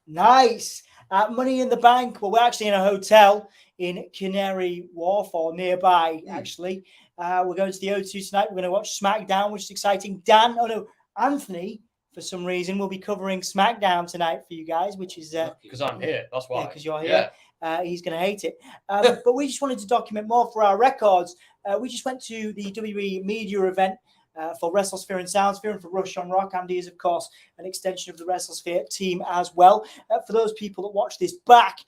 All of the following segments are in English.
Nice. Money in the Bank. Well, we're actually in a hotel in Canary Wharf or nearby, actually. We're going to the O2 tonight. We're going to watch SmackDown, which is exciting. Anthony, for some reason, will be covering SmackDown tonight for you guys, which is... Because I'm here. That's why. Because you're here. He's going to hate it. But we just wanted to document more for our records. We just went to the WWE Media Event for Wrestlesphere and Soundsphere, and for RushonRock. Andy is, of course, an extension of the Wrestlesphere team as well. For those people that watch this back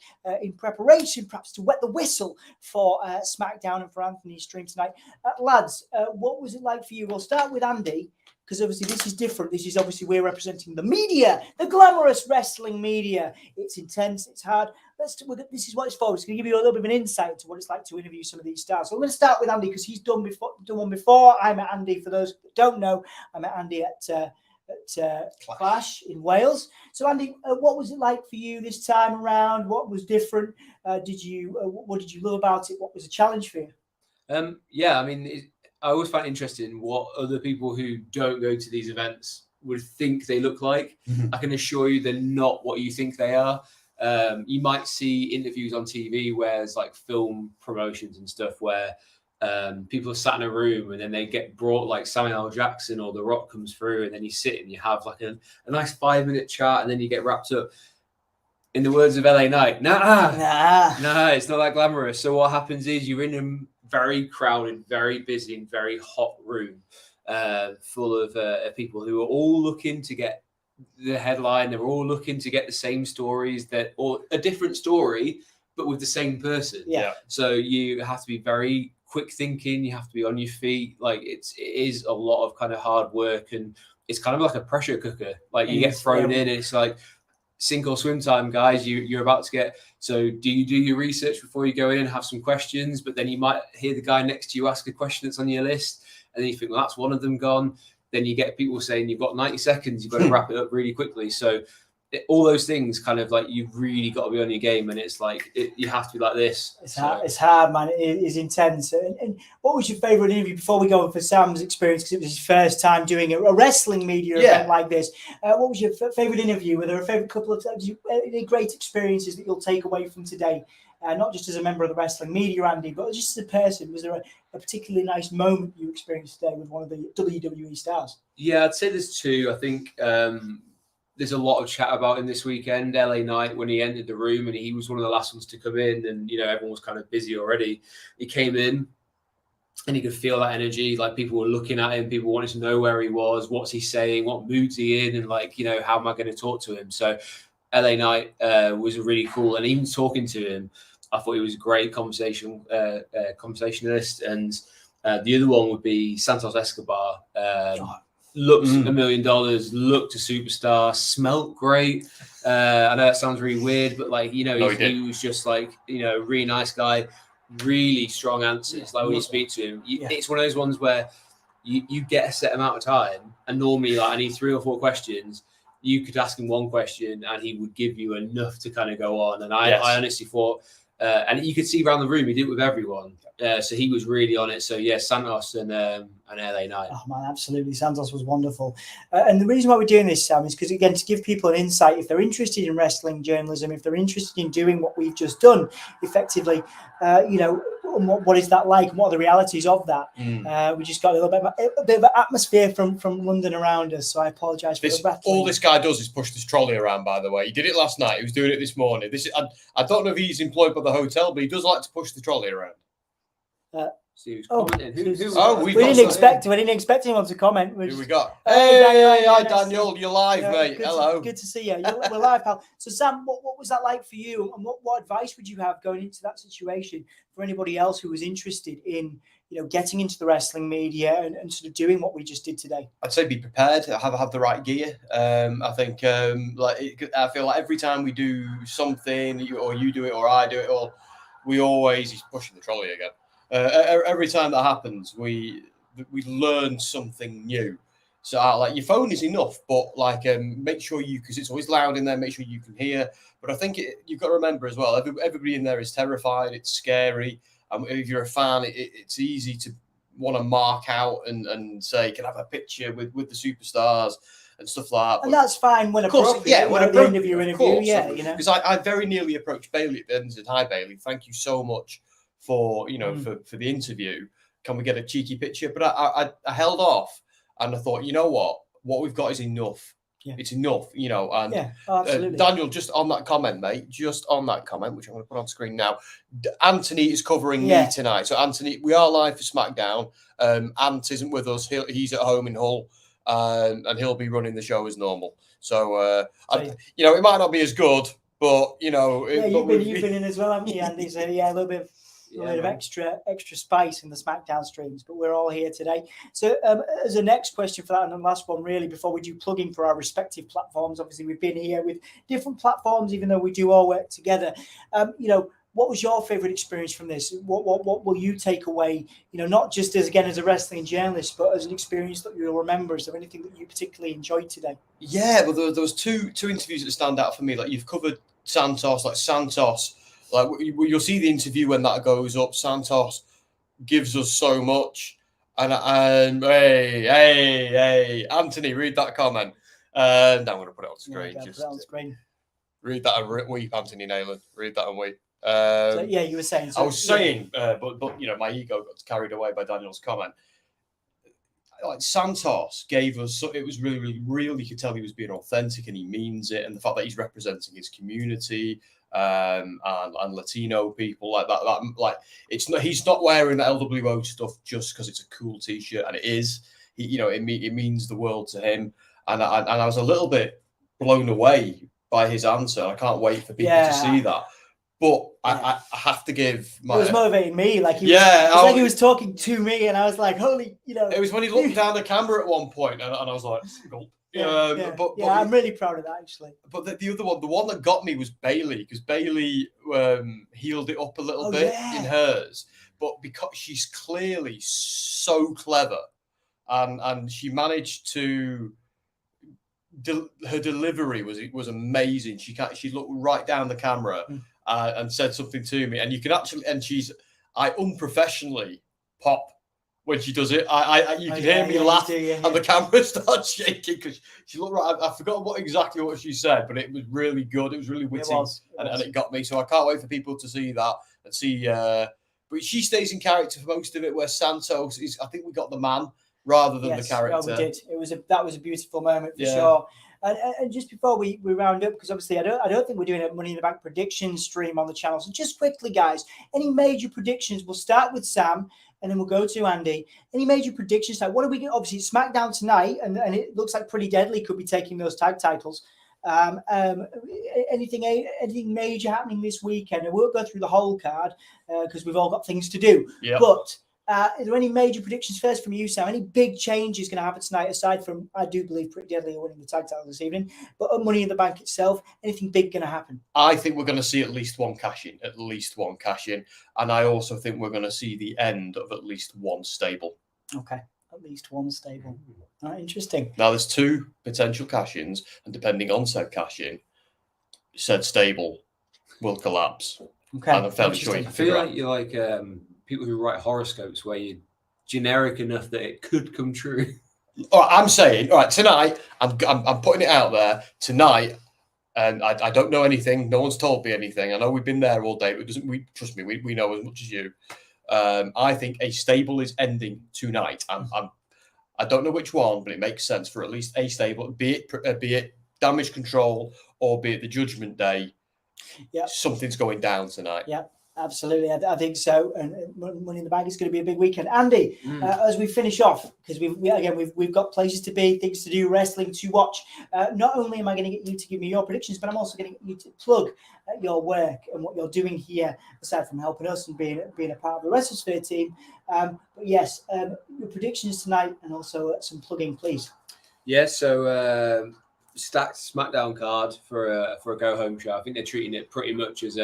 in preparation, perhaps to wet the whistle for SmackDown and for Anthony's stream tonight. Lads, what was it like for you? We'll start with Andy, because obviously this is different. This is obviously we're representing the media, the glamorous wrestling media. It's intense, it's hard. This is what it's for. It's going to give you a little bit of an insight into what it's like to interview some of these stars. So I'm going to start with Andy because he's done one before. I met Andy. For those that don't know, I met Andy at Clash in Wales. So Andy, what was it like for you this time around? What was different? What did you love about it? What was a challenge for you? I mean, I always find it interesting what other people who don't go to these events would think they look like. I can assure you they're not what you think they are. You might see interviews on TV where it's like film promotions and stuff where people are sat in a room and then they get brought like Samuel L. Jackson or The Rock comes through and then you sit and you have like a nice 5-minute chat and then you get wrapped up. In the words of LA Knight, nah, it's not that glamorous. So what happens is you're in a very crowded, very busy and very hot room full of people who are all looking to get the headline. They're all looking to get the same stories or a different story, but with the same person. Yeah. So you have to be very quick thinking. You have to be on your feet. Like it is a lot of kind of hard work, and it's kind of like a pressure cooker. Like you get thrown in, and it's like sink or swim time, guys. You're about to get. So do you do your research before you go in and have some questions? But then you might hear the guy next to you ask a question that's on your list, and then you think, well, that's one of them gone. Then you get people saying you've got 90 seconds, you've got to wrap it up really quickly. So all those things kind of like you've really got to be on your game, and it's like you have to be like this. It's hard, man. It is intense. And what was your favourite interview before we go for Sam's experience? Because it was his first time doing a wrestling media event like this. What was your favourite interview? Were there a favourite couple of times? Any great experiences that you'll take away from today? Not just as a member of the wrestling media, Andy, but just as a person. Was there a particularly nice moment you experienced today with one of the WWE stars? Yeah, I'd say there's two. I think there's a lot of chat about him this weekend. LA Knight, when he entered the room, and he was one of the last ones to come in, and everyone was kind of busy already. He came in, and you could feel that energy. Like people were looking at him, people wanted to know where he was, what's he saying, what mood's he in, and how am I going to talk to him? So LA Knight was really cool, and even talking to him, I thought he was a great conversationalist. And the other one would be Santos Escobar. Looked $1 million, looked a superstar, smelt great. I know that sounds really weird, but he was just a really nice guy, really strong answers. Like when you speak to him, it's one of those ones where you get a set amount of time, and normally I need 3 or 4 questions. You could ask him one question and he would give you enough to kind of go on. And I honestly thought, and you could see around the room, he did it with everyone. So he was really on it. So yeah, Santos and LA Knight. Oh man, absolutely. Santos was wonderful. And the reason why we're doing this, Sam, is because again, to give people an insight, if they're interested in wrestling journalism, if they're interested in doing what we've just done effectively, what is that like? And what are the realities of that? We just got a bit of an atmosphere from London around us. So I apologise for the all this guy does is push this trolley around, by the way. He did it last night. He was doing it this morning. I don't know if he's employed by the hotel, but he does like to push the trolley around. We didn't expect anyone to comment. Who we got? Hey, Daniel, you're live, mate. Hello. Good to see you. We're live, pal. So, Sam, what was that like for you? And what advice would you have going into that situation for anybody else who was interested in, getting into the wrestling media and sort of doing what we just did today? I'd say be prepared. Have the right gear. I think I feel like every time we do something, or you do it, or I do it, or we always he's pushing the trolley again. Every time that happens, we learn something new. So your phone is enough, but make sure because it's always loud in there, make sure you can hear. But I think you've got to remember as well, everybody in there is terrified. It's scary. If you're a fan, it's easy to want to mark out and say, can I have a picture with the superstars? and stuff like that. And that's fine when appropriate. When at the end of your interview, Because I very nearly approached Bailey at the end and said, "Hi, Bailey, thank you so much for for the interview. Can we get a cheeky picture?" But I held off, and I thought, you know what we've got is enough. Yeah. It's enough, and absolutely. Daniel, just on that comment, mate, which I'm going to put on screen now. Anthony is covering me tonight. So, Anthony, we are live for SmackDown. Ant isn't with us. He's at home in Hull, and he'll be running the show as normal. So, it might not be as good, but, you've been in as well, haven't you, Andy? So, a little bit of extra spice in the SmackDown streams, but we're all here today. So as a next question for that, and the last one really, before we do plugging for our respective platforms, obviously we've been here with different platforms, even though we do all work together. What was your favorite experience from this? What will you take away, not just as a wrestling journalist, but as an experience that you'll remember? Is there anything that you particularly enjoyed today? Yeah, well, there was two interviews that stand out for me. Like, you've covered Santos, like you'll see the interview when that goes up. Santos gives us so much, and hey, Anthony, read that comment. Now I'm going to put it on screen. Put it on screen. Read that and weep, Anthony Nayland. Read that and weep. You were saying. I was saying, but my ego got carried away by Daniel's comment. Like, Santos gave us, it was really, really real. You could tell he was being authentic, and he means it. And the fact that he's representing his community. And Latino people like that. Like, he's not wearing the LWO stuff just because it's a cool T-shirt, and it is. It means the world to him. And I was a little bit blown away by his answer. I can't wait for people to see that. But I have to give my. It was motivating me. Like, he was talking to me, and I was like, holy, It was when he looked down the camera at one point, and I was like, gulp. I'm really proud of that, actually. But the other one, the one that got me, was Bailey, because Bailey healed it up a little bit in hers, but because she's clearly so clever, and she managed to. Her delivery was amazing. She looked right down the camera and said something to me, and you can actually, and I unprofessionally pop. When she does it, you can hear me laugh, and the camera starts shaking because she looked right. I forgot exactly what she said, but it was really good. It was really witty, and it got me. So I can't wait for people to see that and see. But she stays in character for most of it, where Santos is. I think we got the man rather than the character. Yeah, we did. That was a beautiful moment for sure. And just before we round up, because obviously I don't think we're doing a Money in the Bank prediction stream on the channel. So just quickly, guys, any major predictions? We'll start with Sam. And then we'll go to Andy. Any major predictions? What are we going? Obviously, it's SmackDown tonight, and it looks like Pretty Deadly could be taking those tag titles. Anything major happening this weekend? And we'll go through the whole card because we've all got things to do. Yep. But are there any major predictions first from you, Sam? Any big changes going to happen tonight, aside from, I do believe, Pretty Deadly are winning the tag title this evening, but Money in the Bank itself, anything big going to happen? I think we're going to see at least one cash in. And I also think we're going to see the end of at least one stable. Okay, at least one stable. Interesting. Now, there's two potential cash-ins, and depending on said cash-in, said stable will collapse. Okay, and I'm fairly sure I feel like you're like people who write horoscopes, where you're generic enough that it could come true. All right, I'm saying, all right, tonight, I'm putting it out there tonight, and I don't know anything. No one's told me anything. I know we've been there all day, but trust me, we know as much as you. I think a stable is ending tonight. I don't know which one, but it makes sense for at least a stable, be it Damage Control or be it the Judgment Day. Yeah, something's going down tonight. Yeah. Absolutely, I think so. And Money in the Bank is going to be a big weekend. Andy, as we finish off, because we've got places to be, things to do, wrestling to watch. Not only am I going to get you to give me your predictions, but I'm also going to get you to plug your work and what you're doing here, aside from helping us and being a part of the Wrestlesphere team. But yes, your predictions tonight, and also some plugging, please. Yeah, so stacked SmackDown card for a go home show. I think they're treating it pretty much as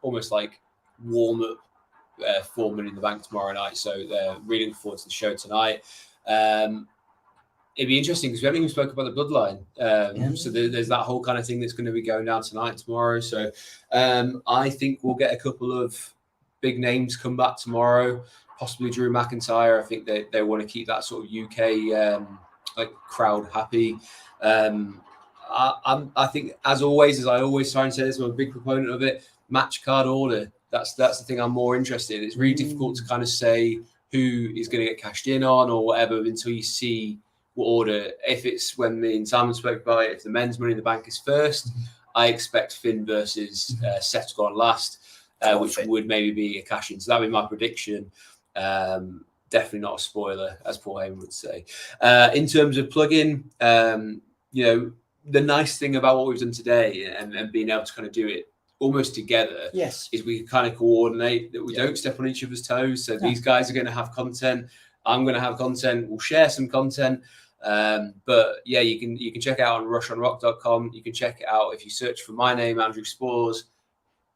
almost like warm up for Money in the Bank tomorrow night. So they're really looking forward to the show tonight. It'd be interesting because we haven't even spoken about the Bloodline. So there's that whole kind of thing that's going to be going down tonight, tomorrow. So I think we'll get a couple of big names come back tomorrow, possibly Drew McIntyre. I think they want to keep that sort of UK like crowd happy. I think, as always, as I always try and say this, I'm a big proponent of it. Match card order. That's the thing I'm more interested in. It's really difficult to kind of say who is going to get cashed in on or whatever until you see what order. If it's when me and Simon spoke about it, if the men's Money in the Bank is first, I expect Finn versus Seth to go on last, which would maybe be a cash in. So that'd be my prediction. Definitely not a spoiler, as Paul Heyman would say. In terms of plug-in, you know, the nice thing about what we've done today and being able to kind of do it almost together, is we kind of coordinate that we don't step on each other's toes. So these guys are going to have content. I'm going to have content. We'll share some content. But yeah, you can check it out on RushonRock.com. You can check it out if you search for my name, Andrew Spores.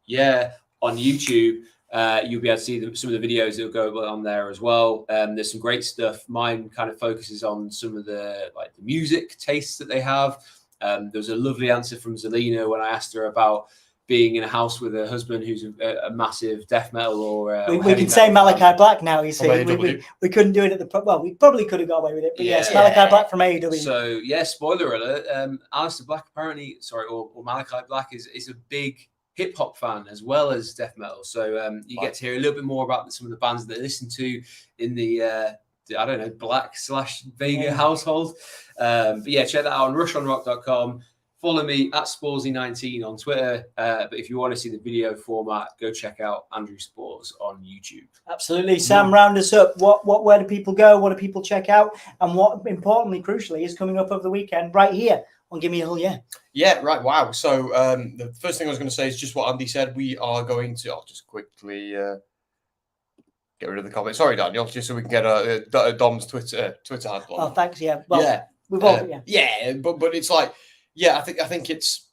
Yeah, on YouTube. You'll be able to see some of the videos that will go on there as well. There's some great stuff. Mine kind of focuses on some of the music tastes that they have. There was a lovely answer from Zelina when I asked her about being in a house with a husband who's a massive death metal or we can say Malachi Black now. You see, we couldn't do it at the we probably could have got away with it, but yes, Malachi Black from AEW. So yeah, spoiler alert. Aleister Black apparently, or Malachi Black is a big hip hop fan as well as death metal. So you get to hear a little bit more about some of the bands that they listen to in the I don't know, Black/Vega household. But yeah, check that out on RushonRock.com. Follow me at Sporsy19 on Twitter. But if you want to see the video format, go check out Andrew Spores on YouTube. Absolutely. Sam, round us up. Where do people go? What do people check out? And what, importantly, crucially, is coming up over the weekend right here on Give Me a Hull Yeah. Yeah, right. Wow. So the first thing I was going to say is just what Andy said. We are going to, I'll just quickly get rid of the comment. Sorry, Daniel, just so we can get Dom's Twitter handle. Oh, thanks. Yeah. Well, we've all, yeah, but it's like, yeah, I think it's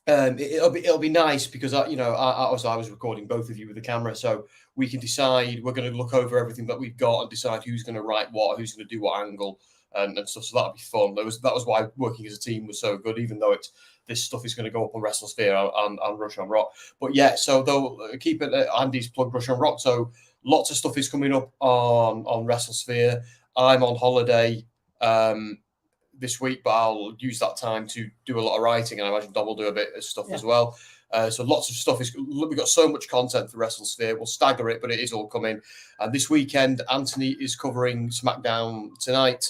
it'll be nice because I was recording both of you with the camera, so we can decide. We're going to look over everything that we've got and decide who's going to write what, who's going to do what angle and stuff. So that'll be fun. That was why working as a team was so good, even though this stuff is going to go up on Wrestlesphere and Rush on Rock. But yeah, so they'll keep it at Andy's plug Rush on Rock. So lots of stuff is coming up on Wrestlesphere. I'm on holiday this week, but I'll use that time to do a lot of writing, and I imagine Dom will do a bit of stuff as well. So lots of stuff we've got so much content for Wrestlesphere. We'll stagger it, but it is all coming. And this weekend, Anthony is covering SmackDown tonight.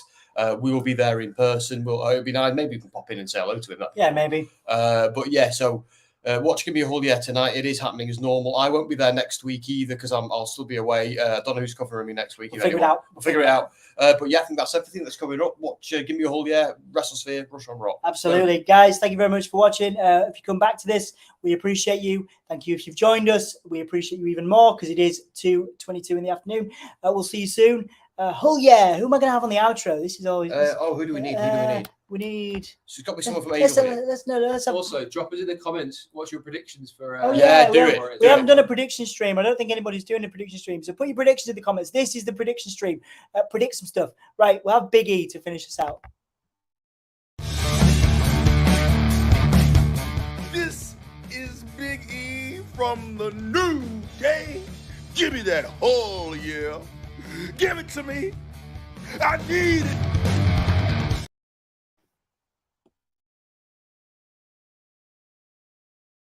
We will be there in person. It'll be nice. Maybe we can pop in and say hello to him. Maybe. But yeah, so watch Give Me a Hull Yeah tonight. It is happening as normal. I won't be there next week either because I'll still be away. I don't know who's covering me next week. We'll figure it out. But yeah, I think that's everything that's coming up. Watch Give Me a Hull Yeah, Wrestlesphere, Rush on Rock. Absolutely. Guys, thank you very much for watching. If you come back to this, we appreciate you. Thank you if you've joined us. We appreciate you even more because it is 2:22 in the afternoon. We'll see you soon. Hull Yeah. Who am I going to have on the outro? This is always... who do we need? We need... So it's got to be someone from AEW. Let's also, drop us in the comments. What's your predictions for... do it. We haven't done a prediction stream. I don't think anybody's doing a prediction stream. So put your predictions in the comments. This is the prediction stream. Predict some stuff. Right, we'll have Big E to finish us out. This is Big E from the New Day. Give me that Hull Yeah. Give it to me. I need it.